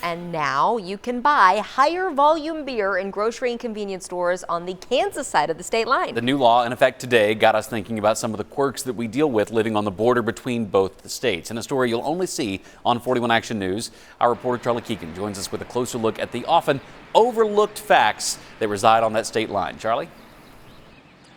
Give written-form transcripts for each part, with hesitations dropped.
And now you can buy higher volume beer in grocery and convenience stores on the Kansas side of the state line. The new law in effect today got us thinking about some of the quirks that we deal with living on the border between both the states. In a story you'll only see on 41 Action News, our reporter Charlie Keegan joins us with a closer look at the often overlooked facts that reside on that state line. Charlie?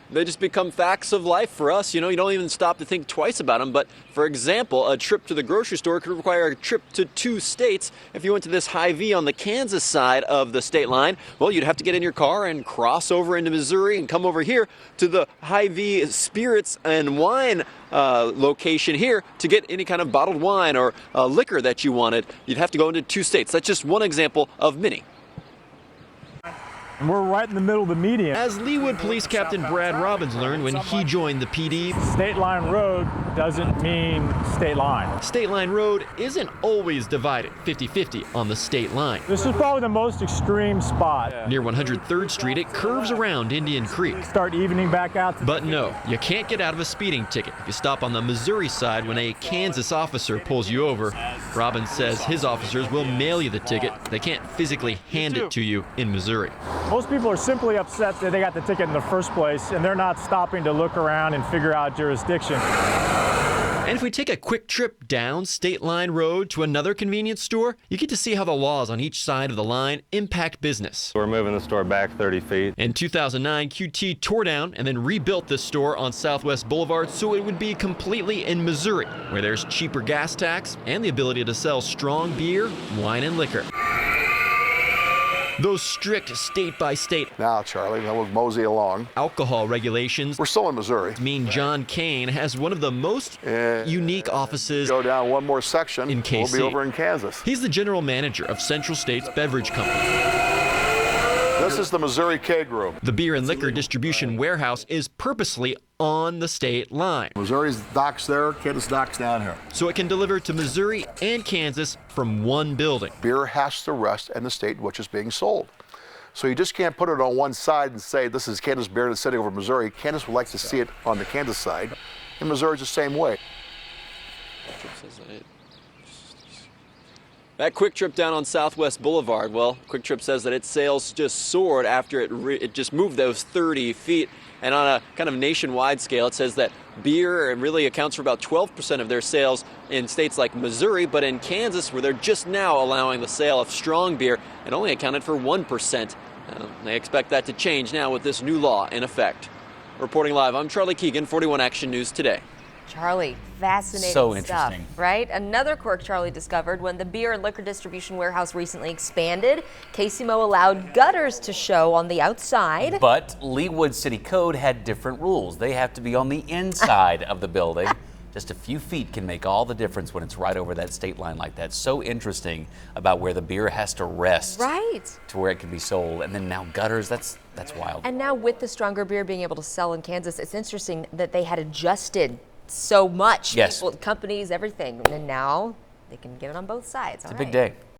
They just become facts of life for us. You know, you don't even stop to think twice about them. But for example, a trip to the grocery store could require a trip to 2 states. If you went to this Hy-Vee on the Kansas side of the state line, well, you'd have to get in your car and cross over into Missouri and come over here to the Hy-Vee spirits and wine location here to get any kind of bottled wine or liquor that you wanted. You'd have to go into 2 states. That's just one example of many. And we're right in the middle of the median. As Leawood Police Captain Brad Robbins learned when he joined the PD, State line road doesn't mean state line. State line road isn't always divided 50-50 on the state line. This is probably the most extreme spot. Near 103rd Street, it curves around Indian Creek. Start evening back out. But no, you can't get out of a speeding ticket if you stop on the Missouri side when a Kansas officer pulls you over. Robbins says his officers will mail you the ticket. They can't physically hand it to you in Missouri. Most people are simply upset that they got the ticket in the first place, and they're not stopping to look around and figure out jurisdiction. And if we take a quick trip down State Line Road to another convenience store, you get to see how the laws on each side of the line impact business. We're moving the store back 30 feet. In 2009, QT tore down and then rebuilt this store on Southwest Boulevard so it would be completely in Missouri, where there's cheaper gas tax and the ability to sell strong beer, wine, and liquor. Those strict state-by-state Now, Charlie, we'll mosey along. alcohol regulations We're still in Missouri. mean John Kane has one of the most unique offices Go down one more section, in KC. we'll be over in Kansas. He's the general manager of Central States Beverage Company. This is the Missouri keg room. The beer and liquor distribution warehouse is purposely on the state line, Missouri's docks there, Kansas docks down here. so it can deliver to Missouri and Kansas from one building. Beer has to rest in the state in which it's being sold. So you just can't put it on one side and say this is Kansas beer that's sitting over Missouri. Kansas would like to see it on the Kansas side, and Missouri's the same way. That Quick Trip down on Southwest Boulevard, well, Quick Trip says that its sales just soared after it just moved those 30 feet. And on a kind of nationwide scale, it says that beer really accounts for about 12% of their sales in states like Missouri, but in Kansas, where they're just now allowing the sale of strong beer, it only accounted for 1%. They expect that to change now with this new law in effect. Reporting live, I'm Charlie Keegan, 41 Action News Today. Charlie, fascinating So stuff, interesting. right? Another quirk Charlie discovered when the beer and liquor distribution warehouse recently expanded. KCMO allowed gutters to show on the outside. But Leawood City Code had different rules. They have to be on the inside of the building. Just a few feet can make all the difference when it's right over that state line like that. So interesting about where the beer has to rest. Right. To where it can be sold. And then now gutters, that's wild. And now with the stronger beer being able to sell in Kansas, it's interesting that they had adjusted so much. Yes. People, companies, everything. And now they can get it on both sides. It's a big day.